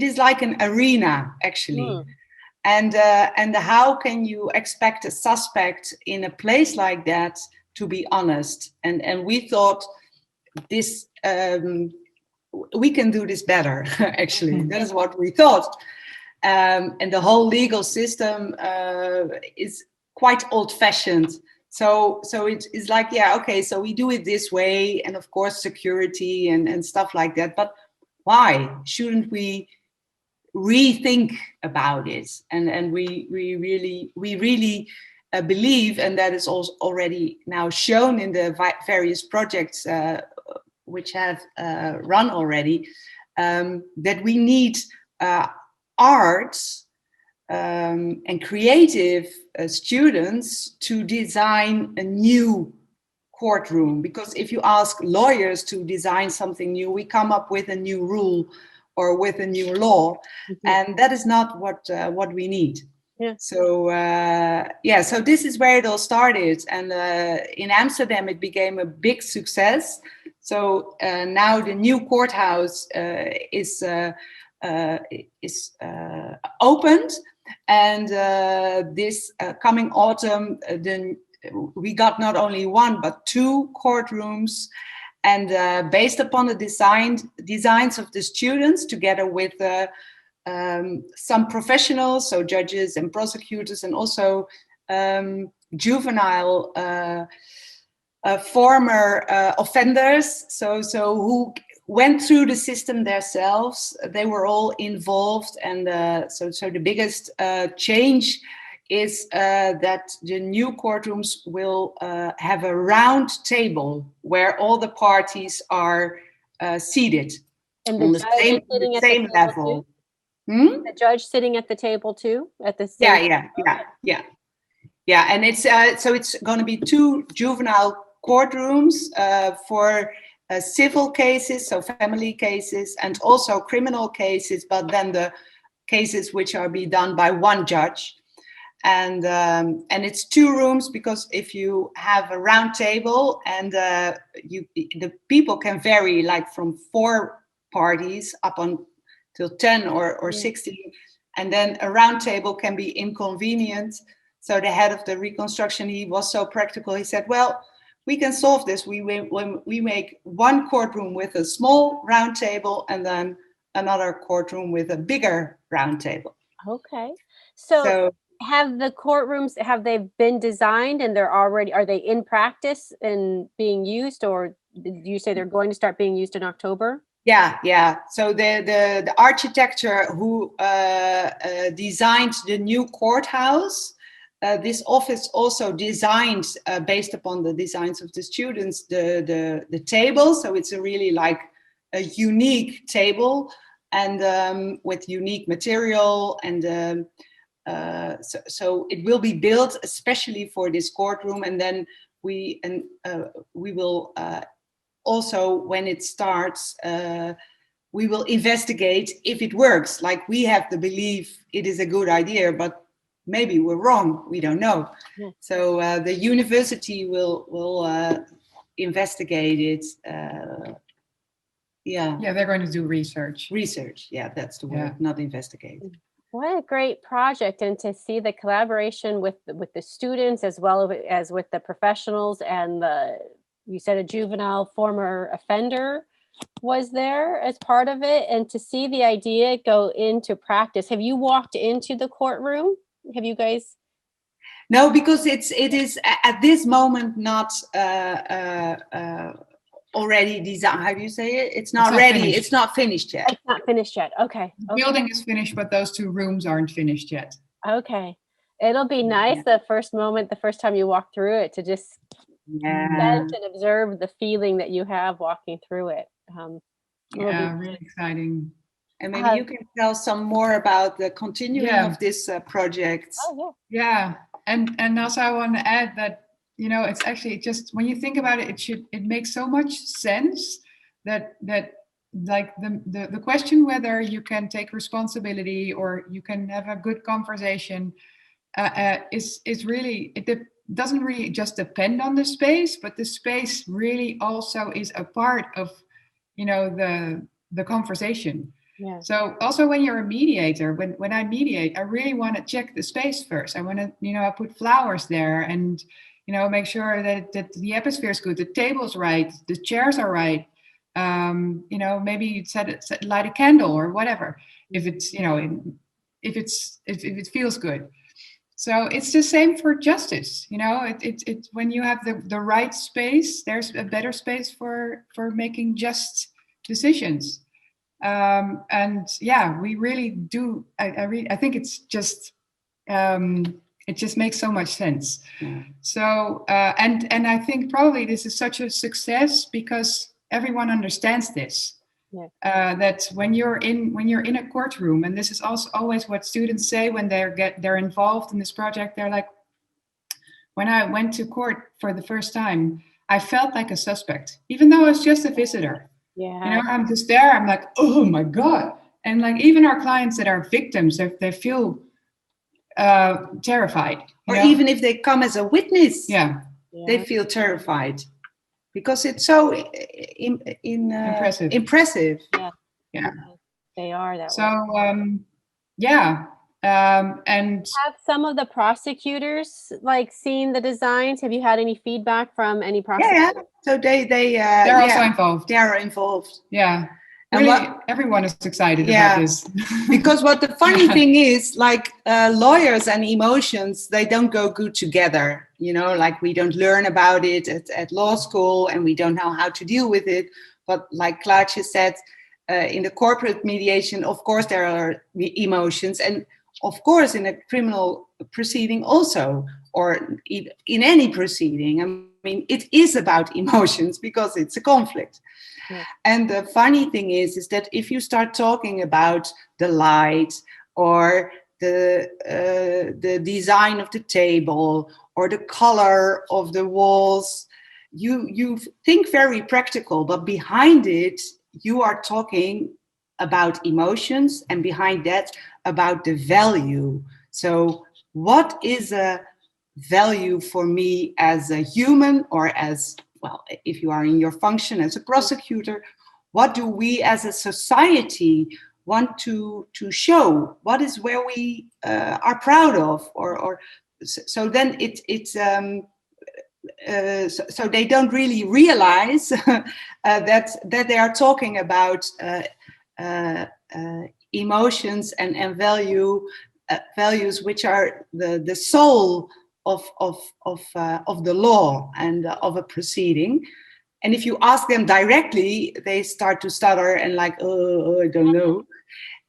Speaker 3: is like an arena, actually. And how can you expect a suspect in a place like that to be honest? And we thought this, we can do this better, actually. That is what we thought. And the whole legal system is quite old-fashioned. So it's like, yeah, okay, so we do it this way, and of course security and stuff like that. But why shouldn't we rethink about it? And we really believe, and that is also already now shown in the various projects which have run already, that we need arts and creative students to design a new courtroom. Because if you ask lawyers to design something new, we come up with a new rule or with a new law, and that is not what we need.
Speaker 4: Yeah.
Speaker 3: So so this is where it all started, and in Amsterdam it became a big success. So now the new courthouse is opened, and this coming autumn, we got not only one but two courtrooms, and based upon the designs of the students, together with some professionals, so judges and prosecutors, and also juvenile former offenders, so who went through the system themselves. They were all involved, and so the biggest change is that the new courtrooms will have a round table where all the parties are seated
Speaker 4: And
Speaker 3: on
Speaker 4: the judge is sitting at the
Speaker 3: same
Speaker 4: table
Speaker 3: level.
Speaker 4: too? The judge sitting at the table too, at the same.
Speaker 3: Yeah, and it's so it's going to be two juvenile courtrooms for civil cases, so family cases, and also criminal cases, but then the cases which are be done by one judge. And it's two rooms, because if you have a round table, and the people can vary, like from 4 parties up until 10 or 16, and then a round table can be inconvenient. So the head of the reconstruction, he was so practical. He said, well, we can solve this. We make one courtroom with a small round table, and then another courtroom with a bigger round table.
Speaker 4: Okay. So have the courtrooms, have they been designed and are they in practice and being used, or did you say they're going to start being used in October?
Speaker 3: Yeah. So the architecture who designed the new courthouse, this office also designed, based upon the designs of the students, the table. So it's a really like a unique table, and with unique material, and so it will be built especially for this courtroom. And then we will also, when it starts, we will investigate if it works. Like, we have the belief it is a good idea, but maybe we're wrong. We don't know.
Speaker 4: Yeah.
Speaker 3: So the university will investigate it. Yeah,
Speaker 2: they're going to do research.
Speaker 3: Yeah, that's the word, not investigate.
Speaker 4: What a great project, and to see the collaboration with the students as well as with the professionals, and you said a juvenile former offender was there as part of it, and to see the idea go into practice. Have you walked into the courtroom? Have you guys?
Speaker 3: No, because it is at this moment not already designed. How do you say it? It's not ready.
Speaker 2: Finished.
Speaker 3: It's not finished yet.
Speaker 4: It's not finished yet. Okay.
Speaker 2: The building is finished, but those 2 rooms aren't finished yet.
Speaker 4: Okay. It'll be nice the first time you walk through it, to just sense and observe the feeling that you have walking through it.
Speaker 2: Really exciting.
Speaker 3: And maybe you can tell some more about the continuing of this project.
Speaker 4: Oh, yeah.
Speaker 2: And also I want to add that, it's actually just, when you think about it, it makes so much sense that like the question whether you can take responsibility or you can have a good conversation is really, it doesn't really just depend on the space, but the space really also is a part of, the conversation.
Speaker 4: Yeah.
Speaker 2: So also when you're a mediator, when I mediate, I really want to check the space first. I want to, I put flowers there, and, make sure that the atmosphere is good, the table's right, the chairs are right. Maybe you'd light a candle or whatever, if it's, if it feels good. So it's the same for justice. It's when you have the right space, there's a better space for making just decisions. We really do. I think it's just it just makes so much sense. So and I think probably this is such a success because everyone understands this. that when you're in a courtroom, and this is also always what students say when they're involved in this project, they're like, when I went to court for the first time, I felt like a suspect, even though I was just a visitor.
Speaker 4: Yeah.
Speaker 2: I'm just there. I'm like, oh my God. And like even our clients that are victims, they feel terrified.
Speaker 3: Or even if they come as a witness, they
Speaker 4: Yeah.
Speaker 3: feel terrified because it's so impressive.
Speaker 4: Yeah. They are that way.
Speaker 2: So, and
Speaker 4: have some of the prosecutors like seen the designs? Have you had any feedback from any prosecutors?
Speaker 3: Yeah. So
Speaker 2: they're also involved.
Speaker 3: They are involved.
Speaker 2: Yeah. And really, everyone is excited about this.
Speaker 3: Because what the funny thing is, like lawyers and emotions, they don't go good together. You know, like we don't learn about it at law school and we don't know how to deal with it. But like Klaartje said, in the corporate mediation, of course, there are emotions. And of course, in a criminal proceeding also, or in any proceeding. I mean, it is about emotions because it's a conflict. Yeah. And the funny thing is that if you start talking about the light or the design of the table or the color of the walls, you think very practical, but behind it, you are talking about emotions, and behind that, about the value. So what is a value for me as a human, or as, well, if you are in your function as a prosecutor, what do we as a society want to show? What is where we are proud of? Or so then so they don't really realize that they are talking about emotions and values which are the soul of the law and of a proceeding. And if you ask them directly, they start to stutter and like, oh, I don't know.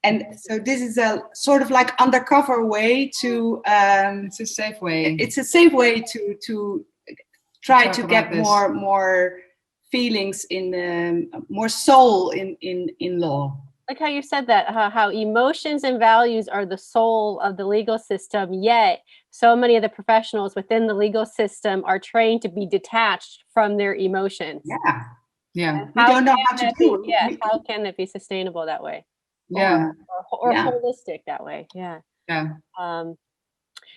Speaker 3: And so this is a sort of like undercover way to
Speaker 2: it's a safe way.
Speaker 3: It's a safe way to try to get more feelings in more soul in law.
Speaker 4: Like how you said that, how emotions and values are the soul of the legal system, yet so many of the professionals within the legal system are trained to be detached from their emotions.
Speaker 2: Yeah.
Speaker 3: We don't know how to do it.
Speaker 4: Yeah, how can it be sustainable that way?
Speaker 2: Yeah.
Speaker 4: Or holistic that way. Yeah.
Speaker 2: Yeah.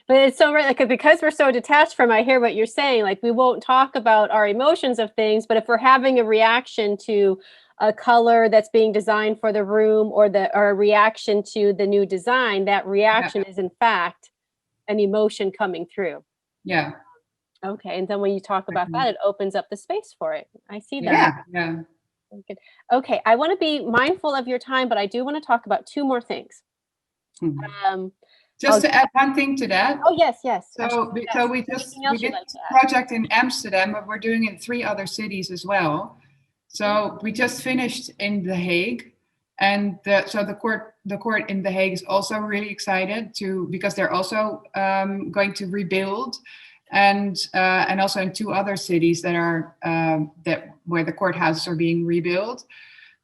Speaker 4: But it's so right, like, because we're so detached from, I hear what you're saying, like we won't talk about our emotions of things, but if we're having a reaction to a color that's being designed for the room or a reaction to the new design, that reaction is in fact an emotion coming through.
Speaker 2: Yeah.
Speaker 4: Okay. And then when you talk about that, it opens up the space for it. I see that.
Speaker 2: Yeah.
Speaker 4: Good. Okay. I want to be mindful of your time, but I do want to talk about two more things.
Speaker 2: Just to add one thing to that.
Speaker 4: Oh, yes.
Speaker 2: So we did this project in Amsterdam, but we're doing it in 3 other cities as well. So we just finished in The Hague, and so the court in The Hague is also really excited because they're also going to rebuild, and also in 2 other cities that are where the courthouses are being rebuilt.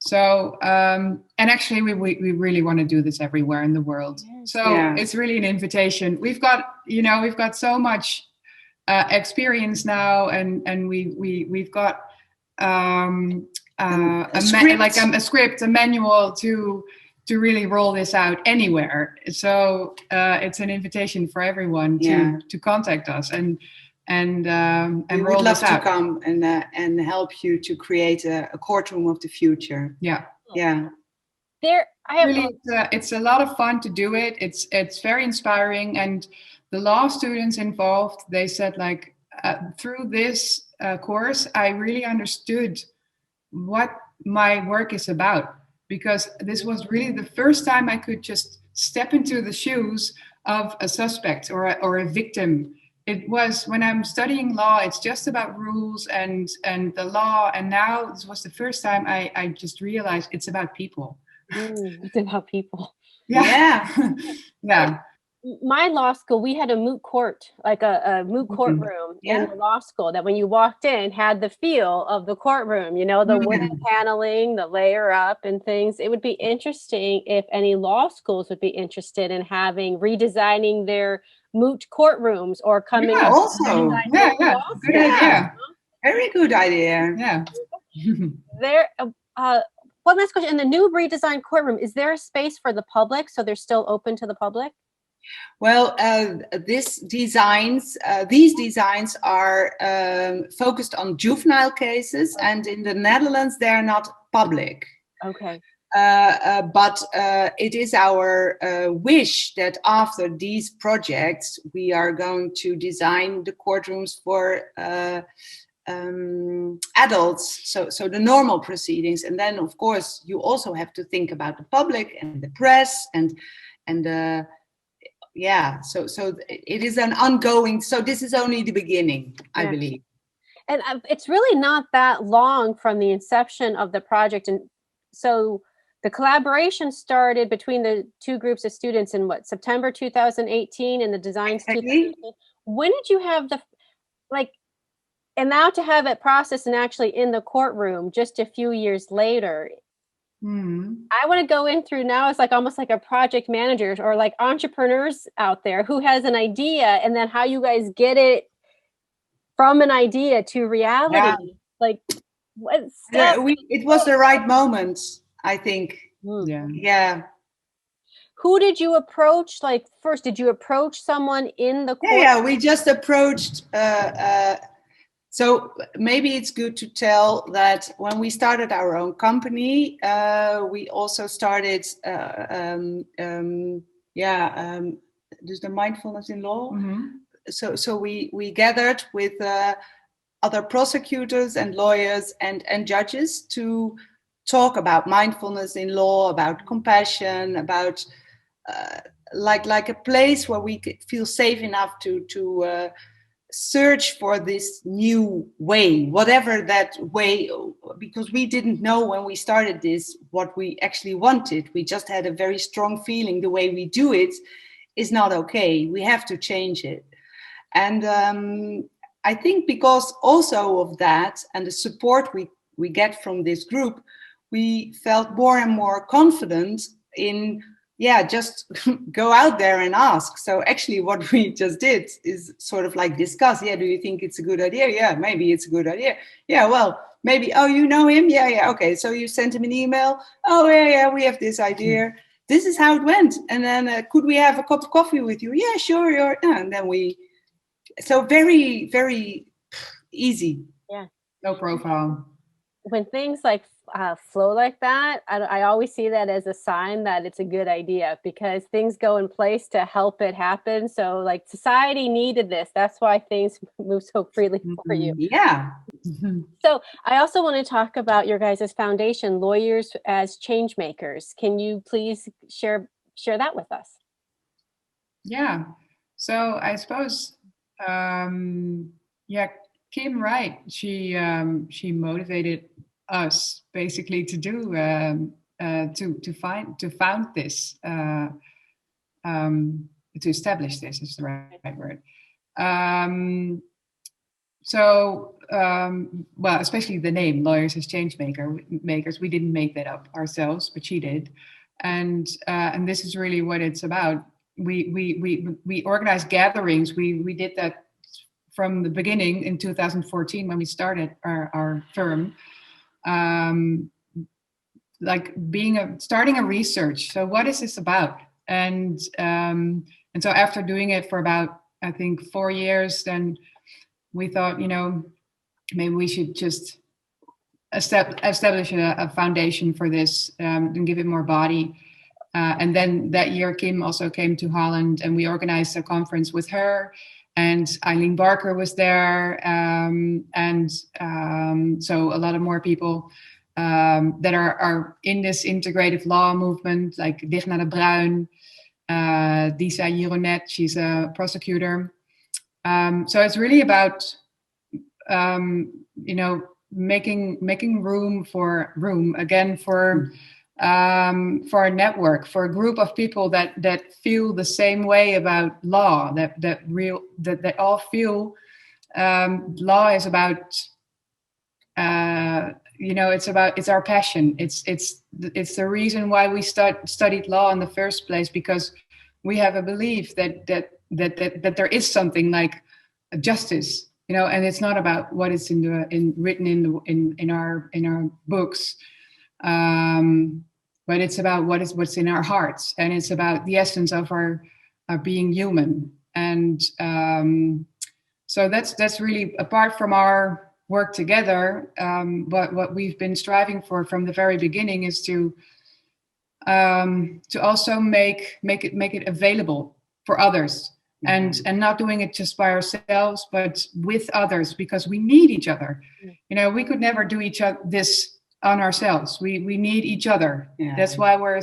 Speaker 2: So and actually we really want to do this everywhere in the world. So it's really an invitation. We've got so much experience now, and we've got a script, a manual to really roll this out anywhere. So it's an invitation for everyone to contact us and
Speaker 3: we would love to come and help you to create a courtroom of the future.
Speaker 2: Yeah.
Speaker 3: It's
Speaker 2: a lot of fun to do it. It's very inspiring, and the law students involved, they said like through this course I really understood what my work is about, because this was really the first time I could just step into the shoes of a suspect or a victim. It was when I'm studying law, it's just about rules and the law. And now this was the first time I just realized it's about people.
Speaker 4: It's about people.
Speaker 2: Yeah.
Speaker 4: my law school, we had a moot court, like a moot courtroom in the law school that when you walked in had the feel of the courtroom, you know, the wooden paneling, the layer up and things. It would be interesting if any law schools would be interested in redesigning their moot courtrooms or coming
Speaker 2: Yeah,
Speaker 4: up
Speaker 3: also.
Speaker 4: with
Speaker 2: Yeah,
Speaker 4: law
Speaker 2: good
Speaker 4: schools.
Speaker 2: idea.
Speaker 3: Very good idea.
Speaker 2: Yeah.
Speaker 4: There, one last question. In the new redesigned courtroom, is there a space for the public? So they're still open to the public?
Speaker 3: Well, these designs are focused on juvenile cases, and in the Netherlands they're not public.
Speaker 4: Okay.
Speaker 3: But it is our wish that after these projects, we are going to design the courtrooms for adults, so the normal proceedings. And then, of course, you also have to think about the public and the press and so it is an ongoing. So this is only the beginning, I believe.
Speaker 4: And it's really not that long from the inception of the project, and so the collaboration started between the two groups of students in September 2018, and the designs.
Speaker 3: Exactly.
Speaker 4: When did you have and now to have it processed and actually in the courtroom just a few years later? I want to go in through now as almost like a project manager or like entrepreneurs out there who has an idea, and then how you guys get it from an idea to reality. Like what step?
Speaker 3: It was the right moment, I think.
Speaker 2: Yeah.
Speaker 4: Who did you approach? Like first, did you approach someone in the court?
Speaker 3: Yeah, we just approached. So maybe it's good to tell that when we started our own company, we also started, dus the mindfulness in law. So we gathered with other prosecutors and lawyers and judges to talk about mindfulness in law, about compassion, about like a place where we could feel safe enough to search for this new way, whatever that way, because we didn't know when we started this what we actually wanted. We just had a very strong feeling the way we do it is not okay. We have to change it. And I think because also of that and the support we get from this group, we felt more and more confident in just go out there and ask. So actually what we just did is sort of like discuss, do you think it's a good idea? Yeah, maybe it's a good idea. Yeah, well, maybe, oh, you know him? Yeah, okay. So you sent him an email. Oh, yeah, we have this idea. This is how it went. And then could we have a cup of coffee with you? Yeah, sure. And then so very, very easy.
Speaker 4: Yeah.
Speaker 2: No profile.
Speaker 4: When things flow like that, I always see that as a sign that it's a good idea, because things go in place to help it happen. So society needed this. That's why things move so freely for you.
Speaker 3: Yeah.
Speaker 4: So I also want to talk about your guys' foundation, Lawyers as Change Makers. Can you please share that with us?
Speaker 2: Yeah. So I suppose, Kim Wright, she motivated us basically to do to found this, to establish this is the right word. Well, especially the name Lawyers as Change Makers, we didn't make that up ourselves, but she did, and this is really what it's about. We organize gatherings. We did that from the beginning in 2014 when we started our firm. Starting a research. So what is this about? And so after doing it for about, I think, 4 years, then we thought, maybe we should just establish a foundation for this and give it more body. And then that year, Kim also came to Holland, and we organized a conference with her. And Eileen Barker was there, so a lot of more people that are in this integrative law movement, like Digna de Bruin, Disa Jironet, she's a prosecutor. So it's really about, making room again for for a network, for a group of people that feel the same way about law, that all feel law is about, it's our passion. It's the reason why we studied law in the first place, because we have a belief that there is something like justice, and it's not about what is written in our books, but it's about what's in our hearts, and it's about the essence of our being human. And so that's really, apart from our work together, but what we've been striving for from the very beginning is to also make it available for others, and not doing it just by ourselves, but with others, because we need each other. We could never do this on ourselves. We need each other. That's why we're a